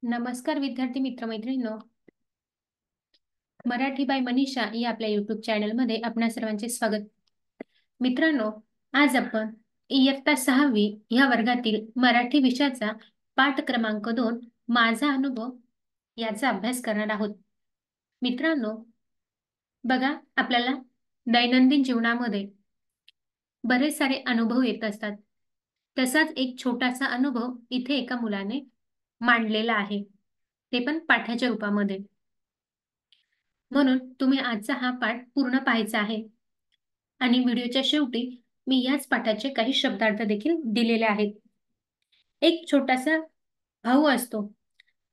नमस्कार विद्यार्थी मित्रमैत्रिणींनो, मराठी बाय मनीषा या आपल्या युट्यूब चॅनलमध्ये आपणा सर्वांचे स्वागत. मित्रांनो, आज आपण इयत्ता 6वी या वर्गातील मराठी विषयाचा पाठ क्रमांक 2 माझा अनुभव याचा अभ्यास करणार आहोत. मित्रांनो, बघा, आपल्याला दैनंदिन जीवनामध्ये बरेच सारे अनुभव येत असतात. तसाच एक छोटासा अनुभव इथे एका मुलाने मांडलेला आहे, ते पण पाठाच्या रूपामध्ये. म्हणून तुम्ही आजचा हा पाठ पूर्ण पाहायचा आहे आणि व्हिडिओच्या शेवटी मी याच पाठाचे काही शब्दार्थ देखील दिलेले आहेत. एक छोटासा भाऊ असतो,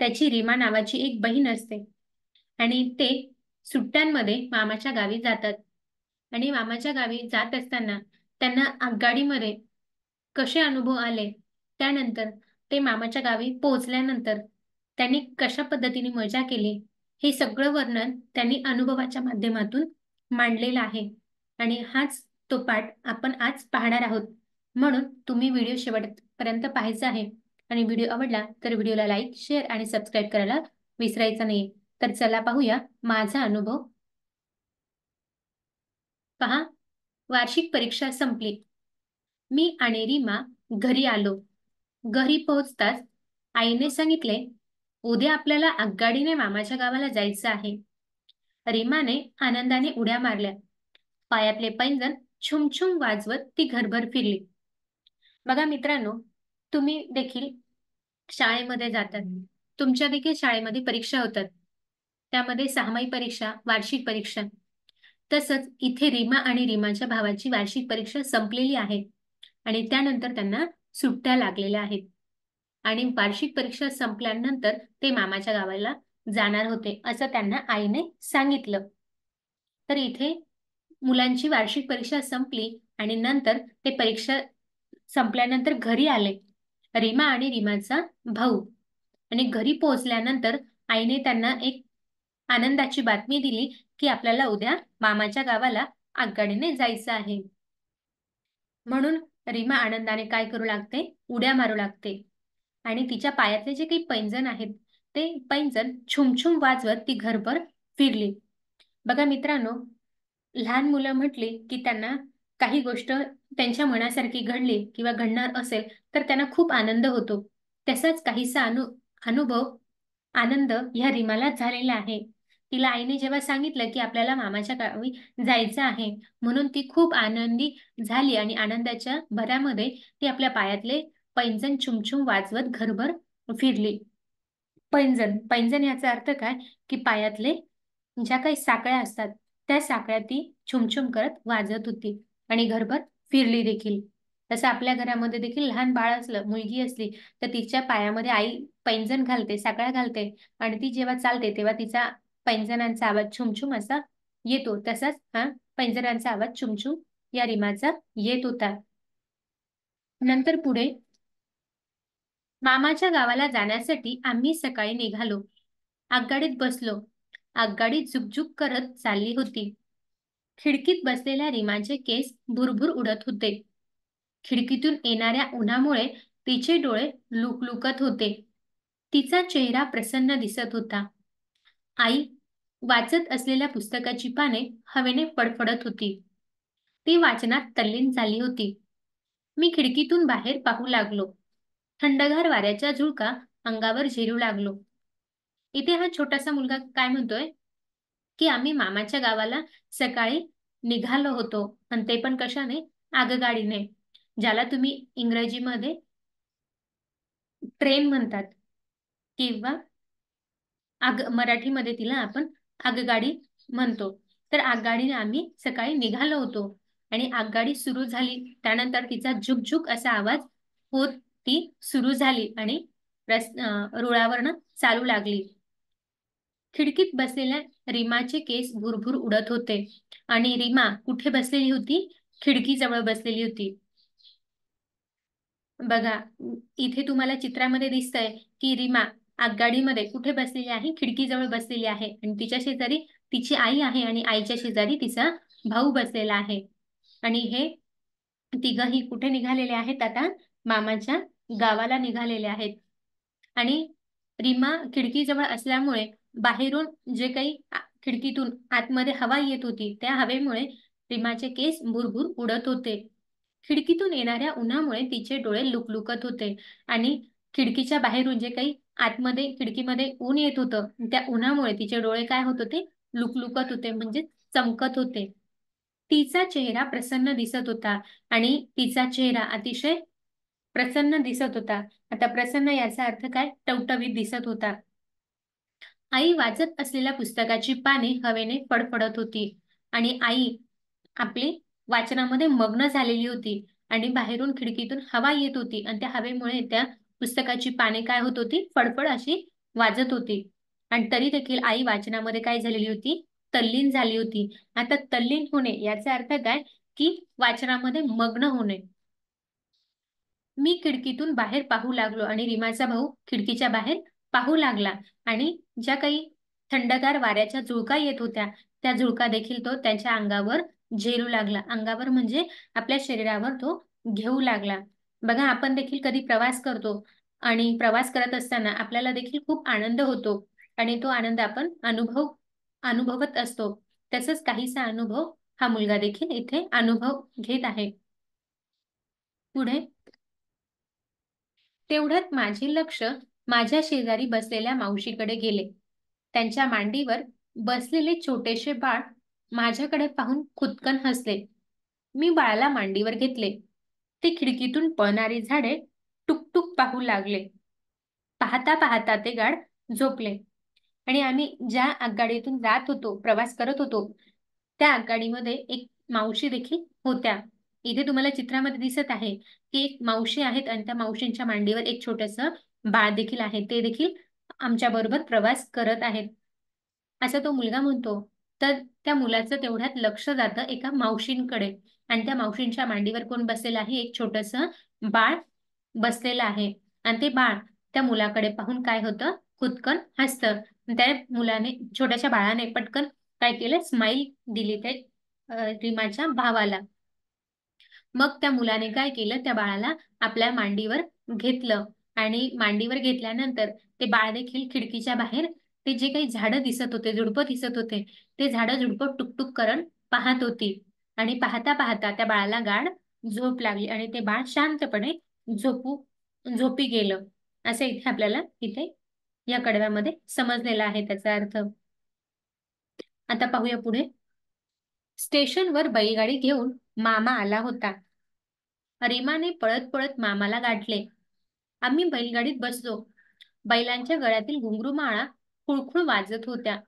त्याची रीमा नावाची एक बहीण असते आणि ते सुट्ट्यांमध्ये मामाच्या गावी जातात आणि मामाच्या गावी जात असताना त्यांना आगगाडीमध्ये कसे अनुभव आले, त्यानंतर ते मामाच्या गावी पोहोचल्यानंतर त्यांनी कशा पद्धतीने मजा केली, हे सगळं वर्णन त्यांनी अनुभवाच्या माध्यमातून मांडलेलं आहे आणि हाच तो पाठ आपण आज पाहणार आहोत. म्हणून तुम्ही व्हिडिओ शेवटपर्यंत पाहायचा आहे आणि व्हिडिओ आवडला तर व्हिडिओला लाईक, शेअर आणि सबस्क्राईब करायला विसरायचं नाही. तर चला पाहूया माझा अनुभव. पहा, वार्षिक परीक्षा संपली. मी आणि रीमा घरी आलो. घरी पोहोचताच आईने सांगितले, उद्या आपल्याला आगगाडीने मामाच्या गावाला जायचं आहे. रीमाने आनंदाने उड्या मारल्या. पायातले पैंजण छुमछुम वाजवत ती घरभर फिरली. बघा मित्रांनो, तुम्ही देखील शाळेमध्ये जातात. तुमच्या देखील शाळेमध्ये परीक्षा होतात. त्यामध्ये सहामाही परीक्षा, वार्षिक परीक्षा. तसंच इथे रीमा आणि रीमाच्या भावाची वार्षिक परीक्षा संपलेली आहे आणि त्यानंतर त्यांना सुट्ट्या लागलेल्या आहेत आणि वार्षिक परीक्षा संपल्यानंतर ते मामाच्या गावाला जाणार होते असं त्यांना आईने सांगितलं. तर इथे मुलांची वार्षिक परीक्षा संपली आणि नंतर ते परीक्षा संपल्यानंतर घरी आले, रीमा आणि रीमाचा भाऊ. आणि घरी पोहोचल्यानंतर आईने त्यांना एक आनंदाची बातमी दिली की आपल्याला उद्या मामाच्या गावाला आगगाडीने जायचं आहे. म्हणून रीमा आनंदाने काय करू लागते, उड्या मारू लागते आणि तिच्या पायातले जे काही पैंजण आहेत ते पैंजण छुमछुम वाजवत ती घरभर फिरली. बघा मित्रांनो, लहान मुलं म्हटली की त्यांना काही गोष्ट त्यांच्या मनासारखी घडली किंवा घडणार असेल तर त्यांना खूप आनंद होतो. तसाच काहीसा अनुभव आनंद ह्या रीमाला झालेला आहे. तिला आईने जेव्हा सांगितलं की आपल्याला मामाच्या गावी जायचं आहे, म्हणून ती खूप आनंदी झाली आणि आनंदाच्या भरामध्ये ती आपल्या पायातले पैंजण छुमछुम वाजवत घरभर फिरली. पैंजण पैंजण याचा अर्थ काय की पायातले ज्या काही साकळ्या असतात त्या साकळ्या ती छुमछुम करत वाजत होती आणि घरभर फिरली देखील. तसं आपल्या घरामध्ये देखील लहान बाळ असलं, मुलगी असली तर तिच्या पायामध्ये आई पैंजण घालते, साकळ्या घालते आणि ती जेव्हा चालते तेव्हा तिचा पैंजणांचा आवाज छुमछुम असा येतो. तसाच हा पैंजणांचा आवाज छुमछुम या रीमाचा येत होता. नंतर पुढे मामाच्या गावाला जाण्यासाठी आम्ही सकाळी निघालो. आगगाडीत बसलो. आगगाडी झुकझुक करत चालली होती. खिडकीत बसलेल्या रीमाचे केस भुरभुर उडत होते. खिडकीतून येणाऱ्या उन्हामुळे तिचे डोळे लुकलुकत होते. तिचा चेहरा प्रसन्न दिसत होता. आई वाचत असलेल्या पुस्तकाची पाने हवेने फडफडत होती. ती वाचनात तल्लीन झाली होती. मी खिडकीतून बाहेर पाहू लागलो. थंडगार वाऱ्याचा झुळका अंगावर झेलू लागलो. इथे हा छोटासा मुलगा काय म्हणतोय की आम्ही मामाच्या गावाला सकाळी निघालो होतो आणि ते पण कशाने, आगगाडीने, ज्याला तुम्ही इंग्रजीमध्ये ट्रेन म्हणतात किंवा मराठीमध्ये तिला आपण आगगाडी म्हणतो. तर आगगाडीने आम्ही सकाळी निघालो होतो आणि आगगाडी सुरू झाली त्यानंतर तिचा झुकझुक असा आवाज होत ती सुरू झाली आणि रुळावरनं चालू लागली. खिडकीत बसलेल्या रीमाचे केस भुरभुर उडत होते आणि रीमा कुठे बसलेली होती, खिडकीजवळ बसलेली होती. बघा, इथे तुम्हाला चित्रामध्ये दिसतंय की रीमा आगगाडीमध्ये कुठे बसलेली आहे, खिडकीजवळ बसलेली आहे आणि तिच्या शेजारी तिची आई आहे आणि आईच्या शेजारी तिचा भाऊ बसलेला आहे आणि हे तिघही कुठे निघालेले आहेत, आता मामाच्या गावाला निघालेले आहेत. आणि रीमा खिडकीजवळ असल्यामुळे बाहेरून जे काही खिडकीतून आतमध्ये हवा येत होती त्या हवेमुळे रीमाचे केस भुरभुर उडत होते. खिडकीतून येणाऱ्या उन्हामुळे तिचे डोळे लुकलुकत होते आणि खिडकीच्या बाहेरून जे काही आतमध्ये खिडकीमध्ये ऊन येत होतं त्या उन्हामुळे तिचे डोळे काय होत होते, लुकलुकत होते, म्हणजे चमकत होते. तिचा चेहरा प्रसन्न दिसत होता आणि तिचा चेहरा अतिशय प्रसन्न दिसत होता. आता प्रसन्न याचा अर्थ काय, टवटवीत दिसत होता. आई वाचत असलेल्या पुस्तकाची पाने हवेने फडफडत होती आणि आई आपली वाचनामध्ये मग्न झालेली होती आणि बाहेरून खिडकीतून हवा येत होती आणि त्या हवेमुळे त्या पुस्तकाची पाने काय होत होती, फडफड अशी वाजत होती. आणि तरी देखील आई वाचनामध्ये काय झालेली होती, तल्लीन झाली होती. आता तल्लीन होणे याचा अर्थ काय, की वाचनामध्ये मग्न होणे. मी खिडकीतून बाहेर पाहू लागलो आणि रीमाचा भाऊ खिडकीच्या बाहेर पाहू लागला आणि ज्या काही थंडगार वाऱ्याच्या झुळका येत होत्या त्या झुळका देखील तो त्याच्या अंगावर झेलू लागला. अंगावर म्हणजे आपल्या शरीरावर तो घेऊ लागला. बघा, आपण देखील कधी प्रवास करतो आणि प्रवास करत असताना आपल्याला देखील खूप आनंद होतो आणि तो आनंद आपण अनुभवत असतो. तसंच काहीसा अनुभव हा मुलगा देखील इथे अनुभव घेत आहे. पुढे, तेवढ्यात माझे लक्ष माझ्या शेजारी बसलेल्या मावशीकडे गेले. त्यांच्या मांडीवर बसलेले छोटेसे बाळ माझ्याकडे पाहून खुदकन हसले. मी बाळाला मांडीवर घेतले. ते खिडकीतून पळणारी झाडे टुकटुक पाहू लागले. पाहता पाहता ते गाढ झोपले आणि आम्ही ज्या आगगाडीतून जात होतो, प्रवास करत होतो, त्या आगगाडीमध्ये एक मावशी देखील होत्या. इथे तुम्हाला चित्रामध्ये दिसत आहे की एक मावशी आहेत आणि त्या मावशींच्या मांडीवर एक छोटंसं बाळ देखील आहे. ते देखील आमच्या बरोबर प्रवास करत आहेत. असं तो मुलगा म्हणतो. तर त्या मुलाचं तेवढ्यात लक्ष जातं एका मावशींकडे आणि त्या मावशींच्या मांडीवर कोण बसलेलं आहे, एक छोटंसं बाळ बसलेलं आहे आणि ते बाळ त्या मुलाकडे पाहून काय होतं, खुदकन हसतं. त्या मुलाने, छोट्याशा बाळाने पटकन काय केलं, स्माईल दिली त्या रीमाच्या भावाला. मग त्या मुलाने काय केलं, त्या बाळाला आपल्या मांडीवर घेतलं आणि मांडीवर घेतल्यानंतर ते बाळ देखील खिडकीच्या बाहेर ते जे काही झाडं दिसत होते, झुडपं दिसत होते, ते झाडं झुडपं टुकटुक करून पाहत होती आणि पाहता पाहता त्या बाळाला गाढ झोप लागली आणि ते बाळ शांतपणे झोपी गेलं. असं इथे आपल्याला या कडव्यामध्ये समजलेला आहे त्याचा अर्थ. आता पाहूया पुढे. स्टेशनवर बैलगाडी घेऊन मामा आला होता. रीमाने पळत पळत मामाला गाठले. आम्ही बैलगाडीत बसलो. बैलांच्या गळ्यातील घुंगरूमाळा खुळखुळ वाजत होत्या.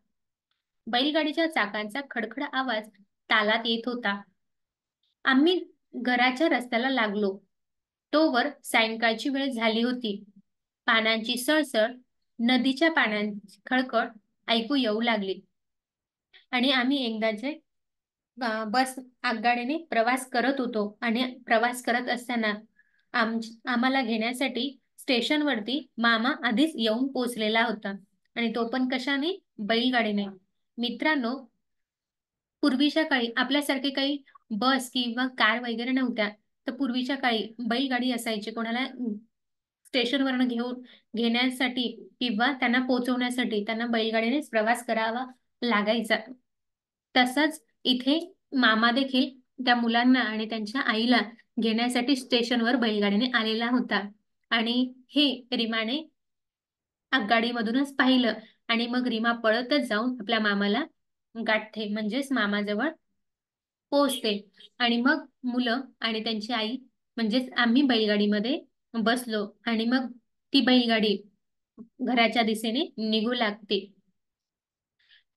बैलगाडीच्या चाकांचा खडखड आवाज तालात येत होता. आम्ही घराच्या रस्त्याला लागलो. तोवर सायंकाळची वेळ झाली होती. पानांची सळसळ, नदीच्या पाण्याची खळखळ ऐकू येऊ लागली आणि आम्ही एकदाचे बस आगगाडीने प्रवास करत होतो आणि प्रवास करत असताना आम्हाला घेण्यासाठी स्टेशनवरती मामा आधीच येऊन पोहोचलेला होता आणि तो पण कशाने, बैलगाडीने. मित्रांनो, पूर्वीच्या काळी आपल्यासारखे काही बस किंवा कार वगैरे नव्हत्या. तर पूर्वीच्या काळी बैलगाडी असायची. कोणाला स्टेशनवरनं घेण्यासाठी किंवा त्यांना पोहोचवण्यासाठी त्यांना बैलगाडीनेच प्रवास करावा लागायचा. तसंच इथे मामा देखील त्या मुलांना आणि त्यांच्या आईला घेण्यासाठी स्टेशनवर बैलगाडीने आलेला होता आणि हे रीमाने आगगाडीमधूनच पाहिलं आणि मग रीमा पळतच जाऊन आपल्या मामाला गाठते, म्हणजेच मामाजवळ पोहोचते आणि मग मुलं आणि त्यांची आई म्हणजेच आम्ही बैलगाडीमध्ये बसलो आणि मग ती बैलगाडी घराच्या दिशेने निघू लागते.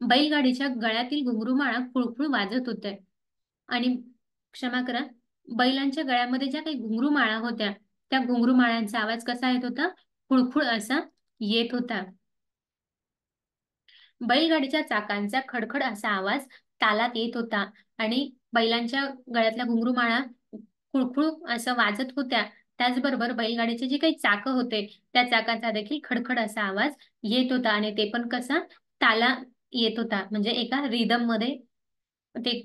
बैलगाडीच्या गळ्यातील घुंगरूमाळा खुळखुळ वाजत होत्या आणि क्षमा करा, बैलांच्या गळ्यामध्ये ज्या काही घुंगरूमाळा होत्या त्या घुंगरूमाळ्यांचा आवाज कसा येत होता, खुळखुळ असा येत होता. बैलगाडीच्या चाकांचा खडखड असा आवाज तालात येत होता आणि बैलांच्या गळ्यातल्या घुंगरूमाळा खुळखुळ असं वाजत होत्या. त्याचबरोबर बैलगाडीचे जे काही चाकं होते त्या चाकाचा देखील खडखड असा आवाज येत होता आणि ते पण कसा, ताला येत होता, म्हणजे एका रिदम मध्ये ते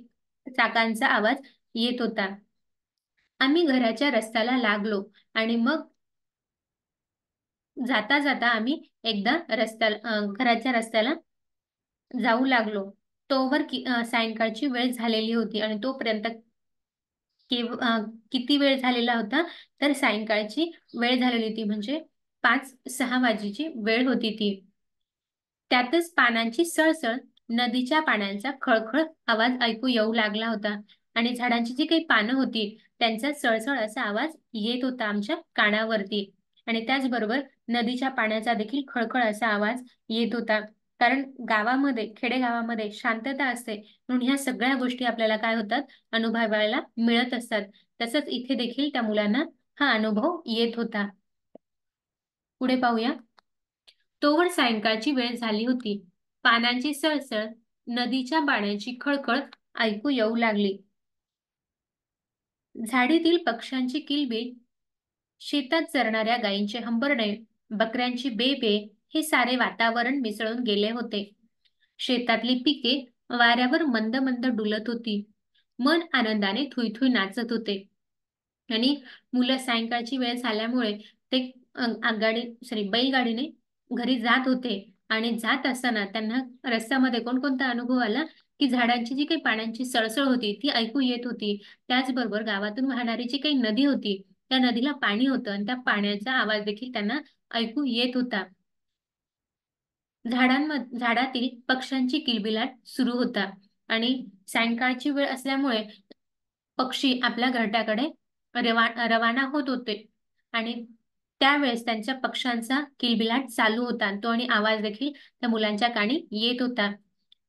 चाकांचा आवाज येत होता. आम्ही घराच्या रस्त्याला लागलो आणि मग जाता जाता आम्ही एकदा घराच्या रस्त्याला जाऊ लागलो. तोवर सायंकाळची वेळ झालेली होती आणि तोपर्यंत किती वेळ झालेला होता, तर सायंकाळची वेळ झालेली होती, म्हणजे 5-6 वाजेची वेळ होती ती. त्यातच पानांची सळसळ, नदीच्या पाण्याचा खळखळ आवाज ऐकू येऊ लागला होता आणि झाडांची जी काही पानं होती त्यांचा सळसळ असा आवाज येत होता आमच्या कानावरती. आणि त्याचबरोबर नदीच्या पाण्याचा देखील खळखळ असा आवाज येत होता. कारण खेडेगावामध्ये शांतता असते, म्हणून ह्या सगळ्या गोष्टी आपल्याला काय होतात, अनुभवायला मिळत असतात. तसंच इथे देखील त्या मुलांना हा अनुभव येत होता. पुढे पाहूया. तोवर सायंकाळची वेळ झाली होती. पानांची सळसळ, नदीच्या पाण्याची खळखळ ऐकू येऊ लागली. झाडीतील पक्ष्यांची किलबिल, शेतात चरणाऱ्या गायींचे हंबरणे, बकऱ्यांची बेबे हे सारे वातावरण मिसळून गेले होते. शेतातली पिके वाऱ्यावर मंद मंद डुलत होती. मन आनंदाने थुईथुई नाचत होते. आणि मुलं सायंकाळची वेळ झाल्यामुळे ते बैलगाडीने घरी जात होते. आणि जात असताना त्यांना रस्त्यामध्ये कोणकोणता अनुभव आला, की झाडांची जी काही पाण्याची सळसळ होती ती ऐकू येत होती. त्याचबरोबर गावातून वाहणारी जी काही नदी होती, त्या नदीला पाणी होतं आणि त्या पाण्याचा आवाज देखील त्यांना ऐकू येत होता. झाडातील पक्ष्यांची किलबिलाट सुरू होता आणि सायंकाळची वेळ असल्यामुळे पक्षी आपल्या घरट्याकडे रवाना होत होते. आणि त्यावेळेस त्यांच्या पक्ष्यांचा किलबिलाट चालू होता, तो आणि आवाज देखील त्या मुलांच्या कानी येत होता.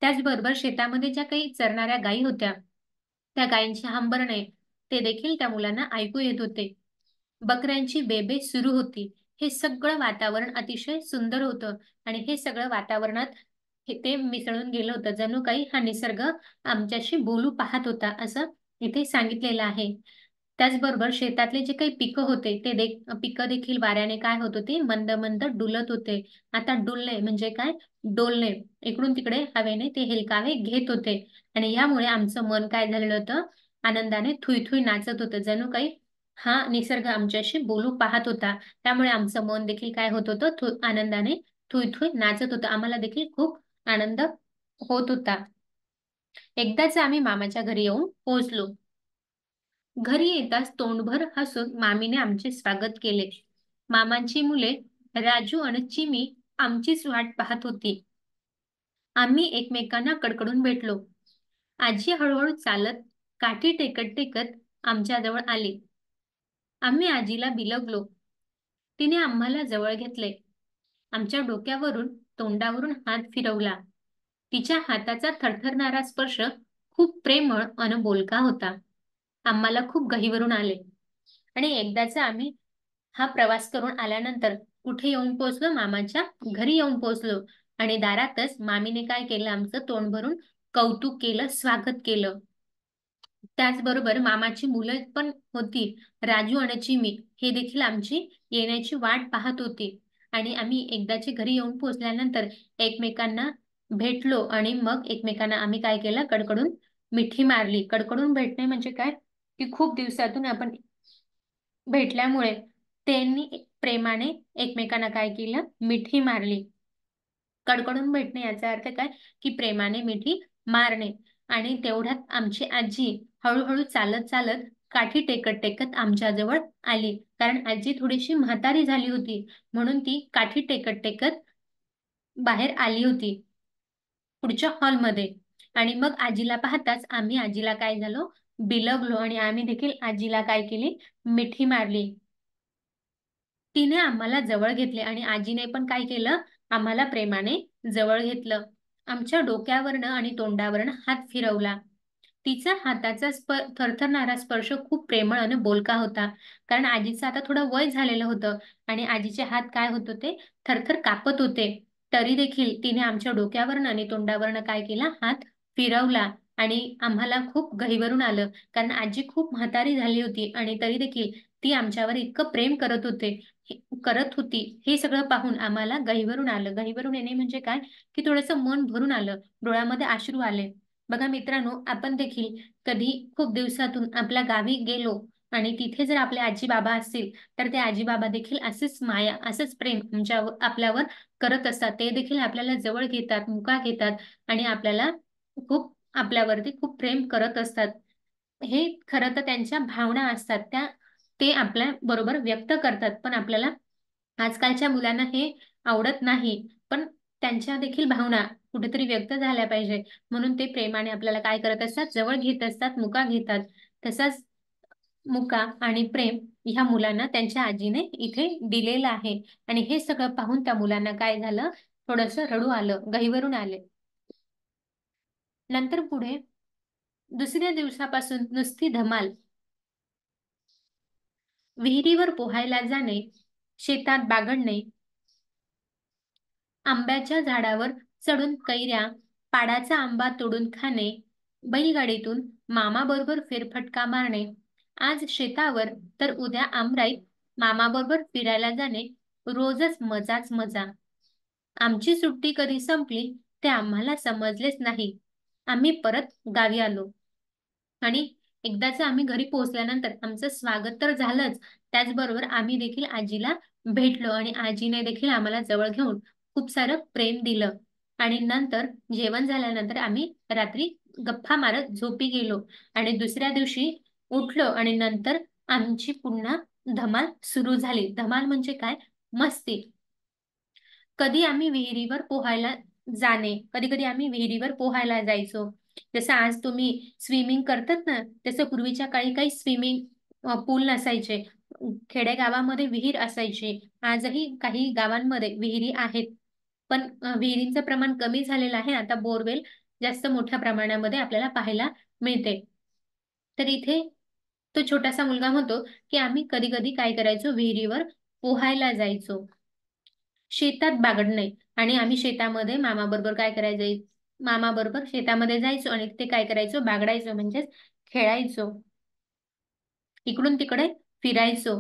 त्याचबरोबर शेतामध्ये ज्या काही चरणाऱ्या गायी होत्या, त्या गायींचे हंबरणे ते देखील त्या मुलांना ऐकू येत होते. बकऱ्यांची बेबे सुरू होती. हे सगळं वातावरण अतिशय सुंदर होतं आणि हे सगळं वातावरणात ते मिसळून गेलं होतं. जणू काही हा निसर्ग आमच्याशी बोलू पाहत होता, असं इथे सांगितलेलं आहे. त्याचबरोबर शेतातले जे काही पिकं होते पिकं देखील वाऱ्याने काय होत होते, मंद मंद डुलत होते. आता डुलणे म्हणजे काय, डोलणे. इकडून तिकडे हवेने ते हेलकावे घेत होते आणि यामुळे आमचं मन काय झालेलं होतं, आनंदाने थुई नाचत होतं. जणू काही हा निसर्ग आमच्याशी बोलू पाहत होता. त्यामुळे आमचं मन देखील काय होत होतं, आनंदाने थुई नाचत होतं. आम्हाला देखील खूप आनंद होत होता. एकदाच आम्ही मामाच्या घरी येऊन पोहोचलो. घरी येताच तोंडभर हसून मामीने आमचे स्वागत केले. मामांची मुले राजू आणि चिमी आमचीच वाट पाहत होती. आम्ही एकमेकांना कडकडून भेटलो. आजी हळूहळू चालत, काठी टेकत टेकत आमच्याजवळ आली. आम्ही आजीला बिलगलो. तिने आम्हाला जवळ घेतले. आमच्या डोक्यावरून तोंडावरून हात फिरवला. तिच्या हाताचा थरथरणारा स्पर्श खूप प्रेमळ अन बोलका होता. आम्हाला खूप गहिवरून आले. आणि एकदाच आम्ही हा प्रवास करून आल्यानंतर कुठे येऊन पोहोचलो, मामाच्या घरी येऊन पोहोचलो. आणि दारातच मामीने काय केलं, आमचं तोंड भरून कौतुक केलं, स्वागत केलं. त्याचबरोबर मामाची मुलं पण होती, राजू आणि चिमी, हे देखील आमची येण्याची वाट पाहत होती. आणि आम्ही एकदाची घरी येऊन पोहोचल्यानंतर एकमेकांना भेटलो आणि मग एकमेकांना आम्ही काय केलं, कडकडून मिठी मारली. कडकडून भेटणे म्हणजे काय, की खूप दिवसातून आपण भेटल्यामुळे त्यांनी प्रेमाने एकमेकांना काय केलं, मिठी मारली. कडकडून भेटणे याचा अर्थ काय, की प्रेमाने मिठी मारणे. आणि तेवढ्यात आमची आजी हळूहळू चालत चालत, काठी टेकत टेकत आमच्याजवळ आली. कारण आजी थोडीशी म्हातारी झाली होती, म्हणून ती काठी टेकत टेकत बाहेर आली होती पुढच्या हॉलमध्ये. आणि मग आजीला पाहताच आम्ही आजीला काय झालो, बिलगलो आणि आम्ही देखील आजीला काय केली, मिठी मारली. तिने आम्हाला जवळ घेतले आणि आजीने पण काय केलं, आम्हाला प्रेमाने जवळ घेतलं. आमच्या डोक्यावरनं आणि तोंडावरनं हात फिरवला. तिचा हाताचा थरथरणारा स्पर्श खूप प्रेमळ आणि बोलका होता. कारण आजीचं आता थोडं वय झालेलं होतं आणि आजीचे हात काय होत होते, थरथर कापत होते. तरी देखील तिने आमच्या डोक्यावरनं आणि तोंडावरनं काय केला, हात फिरवला. आणि आम्हाला खूप गहिवरून आलं, कारण आजी खूप म्हातारी झाली होती आणि तरी देखील ती आमच्यावर इतकं प्रेम करत होती. हे सगळं पाहून आम्हाला गहिवरून आलं. गहिवरून येणे म्हणजे काय, की थोडंसं मन भरून आलं, डोळ्यामध्ये अश्रू आले. बघा मित्रांनो, आपण देखील कधी खूप दिवसातून आपल्या गावी गेलो आणि तिथे जर आपले आजी बाबा असतील तर ते आजी बाबा देखील असेच माया असंच प्रेम आपल्यावर करत असतात. ते देखील आपल्याला जवळ घेतात, मुका घेतात आणि आपल्यावरती खूप प्रेम करत असतात. हे खरं तर त्यांच्या भावना असतात, ते आपल्या बरोबर व्यक्त करतात. पण आपल्याला आजकालच्या मुलांना हे आवडत नाही. पण त्यांच्या देखील भावना कुठेतरी व्यक्त झाल्या पाहिजे म्हणून ते प्रेमाने आपल्याला काय करत असतात, जवळ घेत असतात, मुका घेतात. तसाच मुका आणि प्रेम ह्या मुलांना त्यांच्या आजीने इथे दिलेलं आहे. आणि हे सगळं पाहून त्या मुलांना काय झालं, थोडंसं रडू आलं, गहिवरून आले. नंतर पुढे दुसऱ्या दिवसापासून नुसती धमाल. विहिरीवर पोहायला जाणे, शेतात बागडणे, आंब्याच्या झाडावर चढून कैऱ्या, पाडाचा आंबा तोडून खाणे, बैलगाडीतून मामाबरोबर फेरफटका मारणे, आज शेतावर तर उद्या आमराईत मामाबरोबर फिरायला जाणे, रोजच मजाच मजा. आमची सुट्टी कधी संपली ते आम्हाला समजलेच नाही. आम्ही परत गावी आलो आणि एकदाच आम्ही घरी पोहोचल्यानंतर आमचं स्वागत तर झालंच, त्याचबरोबर आम्ही देखील आजीला भेटलो आणि आजीने देखील आम्हाला जवळ घेऊन खूप सारं प्रेम दिलं. आणि नंतर जेवण झाल्यानंतर आम्ही रात्री गप्पा मारत झोपी गेलो आणि दुसऱ्या दिवशी उठलो आणि नंतर आमची पुन्हा धमाल सुरू झाली. धमाल म्हणजे काय? मस्ती. कधी आम्ही विहिरीवर पोहायला जाणे, कधी-कधी आम्ही विहिरीवर पोहायला जायचो. जसं आज तुम्ही स्विमिंग करतात ना, तसं पूर्वीच्या काळी काही स्विमिंग पूल नसायचे. खेडेगावामध्ये विहीर असायची. आजही काही गावांमध्ये विहिरी आहेत. पण विहिरींचं प्रमाण कमी झालेलं आहे. आता बोरवेल जास्त मोठ्या प्रमाणामध्ये आपल्याला पाहायला मिळते. तर इथे तो छोटासा मुलगा म्हणतो, की आम्ही कधी-कधी काय करायचो, विहिरीवर पोहायला जायचो. शेतात बागडणे आणि आम्ही शेतामध्ये मामाबरोबर काय करायचो, मामाबरोबर शेतामध्ये जायचो आणि ते काय करायचो, बागडायचो म्हणजेच खेळायचो. इकडून तिकडे फिरायचो.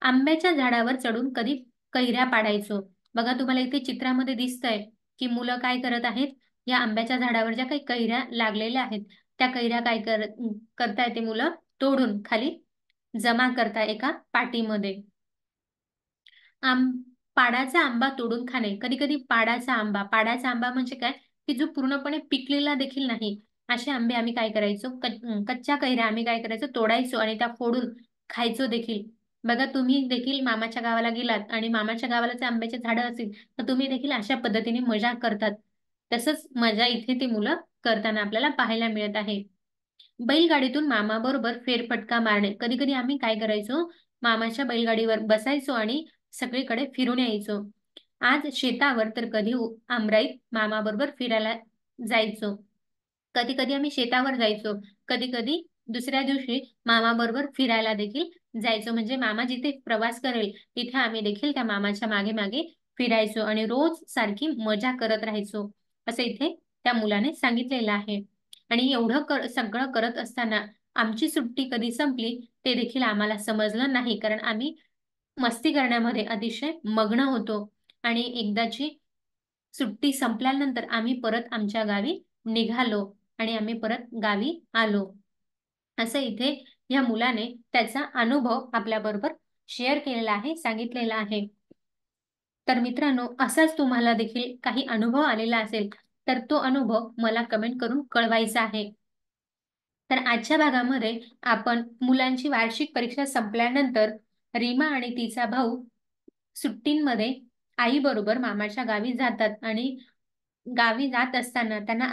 आंब्याच्या झाडावर चढून कधी कैऱ्या पाडायचो. बघा तुम्हाला इथे चित्रामध्ये दिसतंय, की मुलं काय करत आहेत, या आंब्याच्या झाडावर ज्या काही कैऱ्या लागलेल्या आहेत, त्या कैऱ्या करताय ते मुलं तोडून खाली जमा करताय एका पाटीमध्ये. आम पाडाचा आंबा तोडून खाणे. कधी-कधी पाडाचा आंबा म्हणजे काय, की जो पूर्णपणे पिकलेला देखील नाही. असे आंबे आम्ही काय करायचो, कच्च्या कैऱ्या आम्ही काय करायचो, तोडायचो आणि त्या फोडून खायचो देखील. बघा तुम्ही देखील मामाच्या गावाला गेलात आणि मामाच्या गावाला जर आंब्याची झाडं असतील, तर तुम्ही देखील अशा पद्धतीने मजा करतात. तसंच मजा इथे ती मुलं करताना आपल्याला पाहायला मिळत आहे. बैलगाडीतून मामाबरोबर फेरफटका मारणे. कधी-कधी आम्ही काय करायचो, मामाच्या बैलगाडीवर बसायचो आणि सगळीकडे फिरून यायचो. आज शेतावर तर कधी आमराईत मामाबरोबर फिरायला जायचो. कधी-कधी आम्ही शेतावर जायचो. कधी-कधी दुसऱ्या दिवशी मामाबरोबर फिरायला देखील जायचो. म्हणजे मामा जिथे प्रवास करेल, तिथे आम्ही देखील त्या मामाच्या मागे-मागे फिरायचो आणि रोज सारखी मजा करत राहायचो. असं इथे त्या मुलाने सांगितलेलं आहे. आणि एवढं सगळं करत असताना आमची सुट्टी कधी संपली ते देखील आम्हाला समजलं नाही. कारण आम्ही मस्ती करण्यामध्ये अतिशय मग्न होतो आणि एकदाची सुट्टी संपल्यानंतर आम्ही परत आमच्या गावी निघालो आणि आम्ही परत गावी आलो. असं इथे या मुलाने त्याचा अनुभव आपल्याबरोबर शेअर केलेला आहे, सांगितलेला आहे. तर मित्रांनो, असाच तुम्हाला देखील काही अनुभव आलेला असेल, तर तो अनुभव मला कमेंट करून कळवायचा आहे. तर आजच्या भागामध्ये आपण मुलांची वार्षिक परीक्षा संपल्यानंतर रीमा आणि तिचा भाऊ सुट्टींमध्ये आईबरोबर मामाच्या गावी जातात आणि गावी जात असताना त्यांना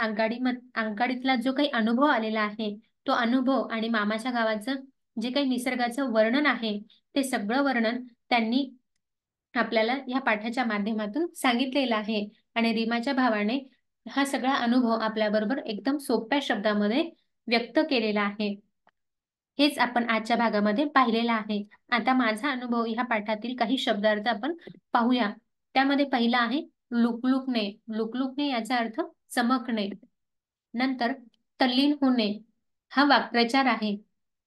आगगाडीतला जो काही अनुभव आलेला आहे, तो अनुभव आणि मामाच्या गावाचं जे काही निसर्गाचं वर्णन आहे, ते सगळं वर्णन त्यांनी आपल्याला या पाठाच्या माध्यमातून सांगितलेलं आहे. आणि रीमाच्या भावाने हा सगळा अनुभव आपल्याबरोबर एकदम सोप्या शब्दामध्ये व्यक्त केलेला आहे. हेच आपण आजच्या भागामध्ये पाहिलेलं आहे. आता माझा अनुभव ह्या पाठातील काही शब्दार्थ आपण पाहूया. त्यामध्ये पहिला आहे लुकलुकणे. लुकलुकणे याचा अर्थ चमकणे. नंतर तल्लीन होणे हा वाक्प्रचार आहे.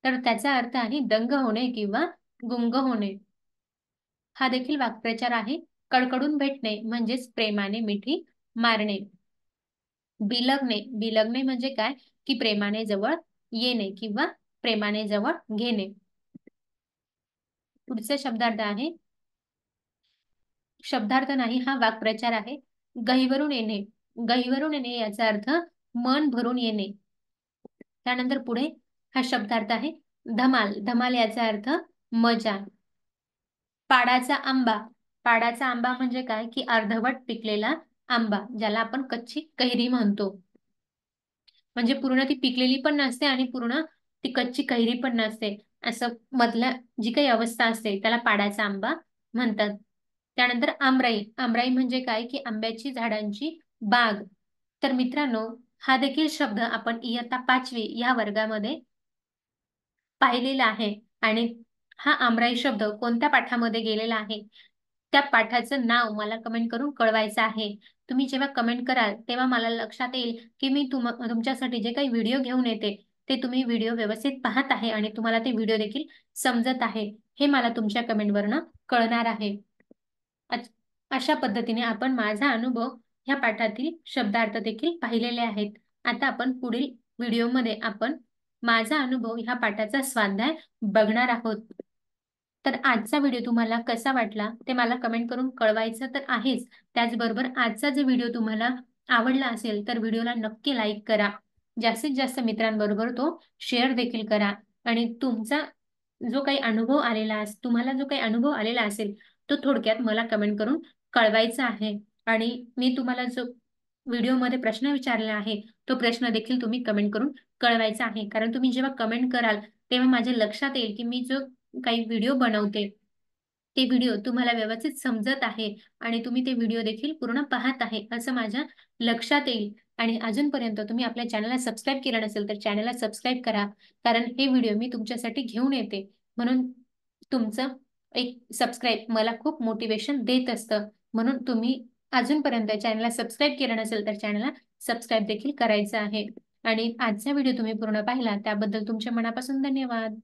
तर त्याचा अर्थ आहे दंग होणे किंवा गुंग होणे. हा देखील वाक्प्रचार आहे. कडकडून भेटणे म्हणजेच प्रेमाने मिठी मारणे. बिलगणे. बिलगणे म्हणजे काय, की प्रेमाने जवळ येणे किंवा प्रेमाने जवळ घेणे. पुढचा शब्दार्थ नाही, हा वाक्प्रचार आहे. गहिवरून येणे. गहिवरून येणे याचा अर्थ मन भरून येणे. त्यानंतर पुढे हा शब्दार्थ आहे धमाल. धमाल याचा अर्थ मजा. पाडाचा आंबा. पाडाचा आंबा म्हणजे काय की अर्धवट पिकलेला आंबा, ज्याला आपण कच्ची कैरी म्हणतो. म्हणजे पूर्ण ती पिकलेली पण नसते आणि पूर्ण ती कच्ची कैरी पण नसते, असं मधल्या जी काही अवस्था असते त्याला पाडाचा आंबा म्हणतात. त्यानंतर आमराई. आमराई म्हणजे काय की आंब्याची झाडांची बाग. तर मित्रांनो, हा देखील शब्द आपण इयत्ता 5वी या वर्गामध्ये पाहिलेला आहे. आणि हा आमराई शब्द कोणत्या पाठामध्ये गेलेला आहे, त्या पाठाचं नाव मला कमेंट करून कळवायचं आहे. तुम्ही जेव्हा कमेंट कराल तेव्हा मला लक्षात येईल की मी तुमच्यासाठी जे काही व्हिडिओ घेऊन येते ते तुम्ही व्हिडिओ व्यवस्थित पाहत आहे आणि तुम्हाला ते व्हिडिओ देखील समजत आहे, हे मला तुमच्या कमेंटवरनं कळणार आहे. अशा पद्धतीने आपण माझा अनुभव ह्या पाठातील शब्दार्थ देखील पाहिलेले आहेत. आता आपण पुढील व्हिडिओमध्ये आपण माझा अनुभव ह्या पाठाचा स्वाध्याय बघणार आहोत. तर आजचा व्हिडिओ तुम्हाला कसा वाटला ते मला कमेंट करून कळवायचं तर आहेच. त्याचबरोबर आजचा जर व्हिडिओ तुम्हाला आवडला असेल तर व्हिडिओला नक्की लाईक करा. जास्तीत जास्त मित्रांबरोबर तो शेअर देखील करा. आणि तुम्हाला जो काही अनुभव आलेला असेल तो थोडक्यात मला कमेंट करून कळवायचा आहे. आणि मी तुम्हाला जो व्हिडिओमध्ये प्रश्न विचारला आहे तो प्रश्न देखील तुम्ही कमेंट करून कळवायचा आहे. कारण तुम्ही जेव्हा कमेंट कराल तेव्हा माझ्या लक्षात येईल की मी जो काही व्हिडिओ बनवते ते व्हिडिओ तुम्हाला व्यवस्थित समजत आहे आणि तुम्ही ते व्हिडिओ देखील पूर्ण पाहत आहे असं माझ्या लक्षात येईल. आणि अजूनपर्यंत तुम्ही आपल्या चॅनलला सबस्क्राईब केलं नसेल तर चॅनलला सबस्क्राईब करा, कारण हे व्हिडिओ मी तुमच्यासाठी घेऊन येते. म्हणून तुमचं एक सबस्क्राईब मला खूप मोटिवेशन देत असतं. म्हणून तुम्ही अजूनपर्यंत चॅनलला सबस्क्राईब केलं नसेल तर चॅनलला सबस्क्राईब देखील करायचं आहे. आणि आजचा व्हिडिओ तुम्ही पूर्ण पाहिला त्याबद्दल तुमच्या मनापासून धन्यवाद.